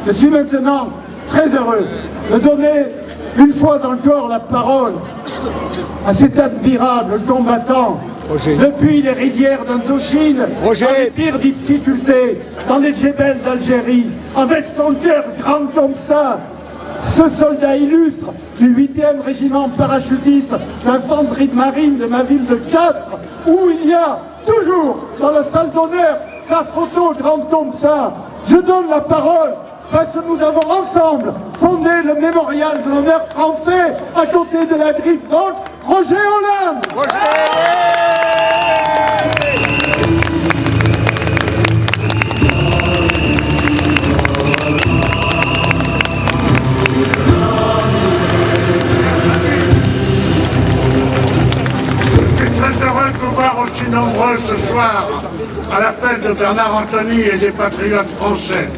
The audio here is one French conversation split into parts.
Je suis maintenant très heureux de donner une fois encore la parole à cet admirable combattant. Depuis les rizières d'Indochine, dans les pires difficultés, dans les djebels d'Algérie, avec son cœur grand comme ça, ce soldat illustre du 8e régiment parachutiste d'infanterie de marine de ma ville de Castres, où il y a toujours dans la salle d'honneur sa photo grande comme ça. Je donne la parole parce que nous avons ensemble fondé le mémorial de l'honneur français à côté de la griffe, donc Roger Hollande. Aussi nombreux ce soir à l'appel de Bernard Anthony et des patriotes français.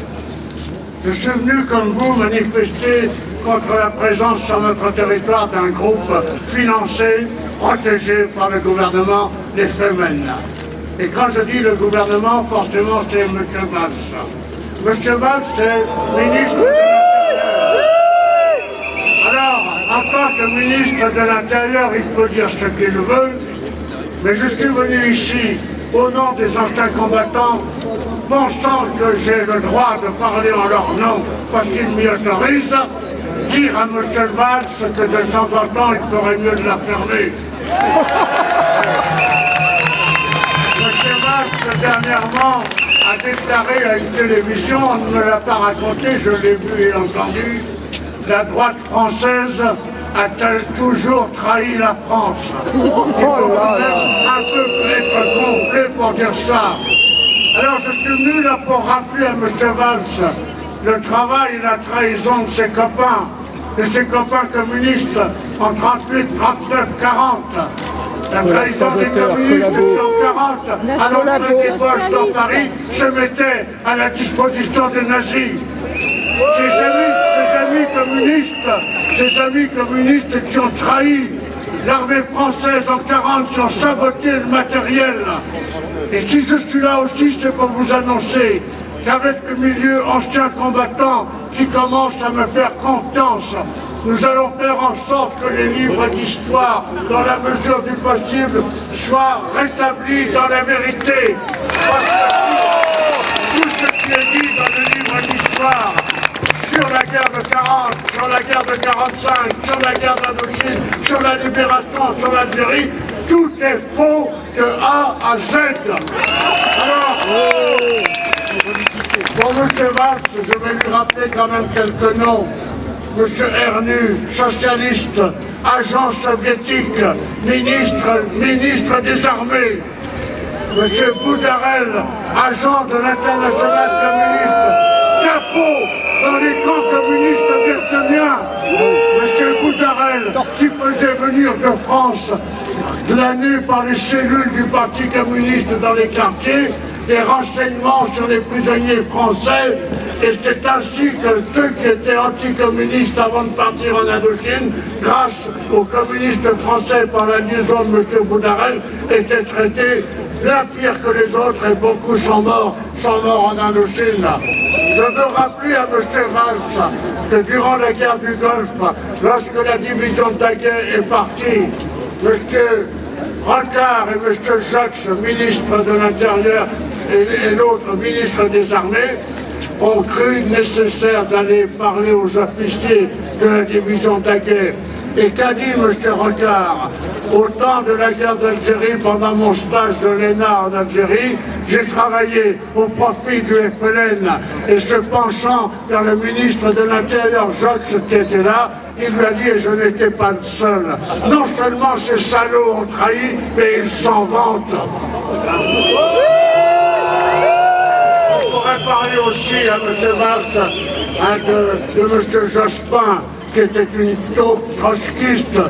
Je suis venu comme vous manifester contre la présence sur notre territoire d'un groupe financé, protégé par le gouvernement des Femen. Et quand je dis le gouvernement, forcément c'est M. Valls. M. Valls, c'est ministre de l'Intérieur. Alors, en tant que ministre de l'Intérieur, il peut dire ce qu'il veut, mais je suis venu ici, au nom des anciens combattants, pensant que j'ai le droit de parler en leur nom parce qu'ils m'y autorisent, dire à M. Valls que de temps en temps, il ferait mieux de la fermer. M. Valls, dernièrement, a déclaré à une télévision, on ne me l'a pas raconté, je l'ai vu et entendu, la droite française a-t-elle toujours trahi la France? Il faut quand même un peu être complet pour dire ça. Alors je suis venu là pour rappeler à M. Valls le travail et la trahison de ses copains communistes en 38, 39, 40. La trahison des communistes en 40, à l'entrée des poches dans Paris, se mettait à la disposition des nazis. Ces amis communistes qui ont trahi l'armée française en 40, qui ont saboté le matériel. Et si je suis là aussi, c'est pour vous annoncer qu'avec le milieu ancien combattant qui commence à me faire confiance, nous allons faire en sorte que les livres d'histoire, dans la mesure du possible, soient rétablis dans la vérité. Parce que tout ce qui est dit dans le livre d'histoire, sur la guerre de 40, sur la guerre de 45, sur la guerre d'Indochine, sur la libération, sur l'Algérie, tout est faux de A à Z. Alors, pour M. Valls, je vais lui rappeler quand même quelques noms. M. Ernu, socialiste, agent soviétique, ministre des armées. M. Boudarel, agent de l'international communiste, capot dans les camps communistes vietnamiens. M. Boudarel, qui faisait venir de France, glané par les cellules du Parti communiste dans les quartiers, des renseignements sur les prisonniers français, et c'est ainsi que ceux qui étaient anticommunistes avant de partir en Indochine, grâce aux communistes français par la liaison de M. Boudarel, étaient traités bien pire que les autres, et beaucoup sont morts en Indochine. Je veux rappeler à M. Valls que durant la guerre du Golfe, lorsque la division de Daguet est partie, M. Rocard et M. Jox, ministre de l'Intérieur, et l'autre ministre des Armées, ont cru nécessaire d'aller parler aux officiers de la division Daguet. Et qu'a dit M. Rocard? Au temps de la guerre d'Algérie, pendant mon stage de l'ENA en Algérie, j'ai travaillé au profit du FLN. Et se penchant vers le ministre de l'Intérieur, Jox, qui était là, il lui a dit, et je n'étais pas le seul, non seulement ces salauds ont trahi, mais ils s'en vantent. On pourrait parler aussi à M. Valls de M. Jospin, qui était une taupe trotskiste,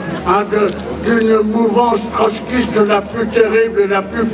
d'une mouvance trotskiste la plus terrible et la plus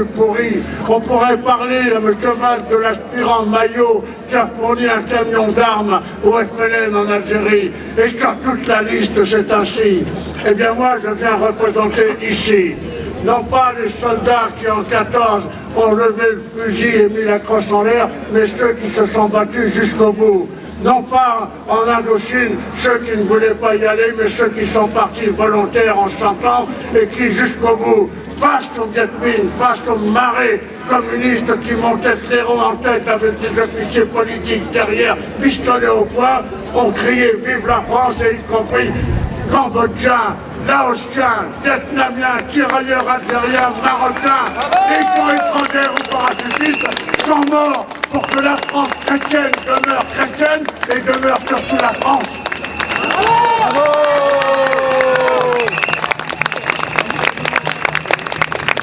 pourrie. On pourrait parler à M. Valls de l'aspirant Maillot qui a fourni un camion d'armes au FLN en Algérie. Et sur toute la liste, c'est ainsi. Eh bien moi, je viens représenter ici, non pas les soldats qui en 14 ont levé le fusil et mis la crosse en l'air, mais ceux qui se sont battus jusqu'au bout. Non pas en Indochine, ceux qui ne voulaient pas y aller, mais ceux qui sont partis volontaires en 100 ans et qui jusqu'au bout, face aux Viet Minh, face aux marées communistes qui montaient clairon en tête avec des officiers politiques derrière, pistolets au poing, ont crié « Vive la France » et y compris Cambodgiens, Laotiens, Vietnamiens, tirailleurs algériens, Marocains, légions étrangères ou parachutistes sont morts pour que la France chrétienne demeure chrétienne et demeure surtout la France. Bravo.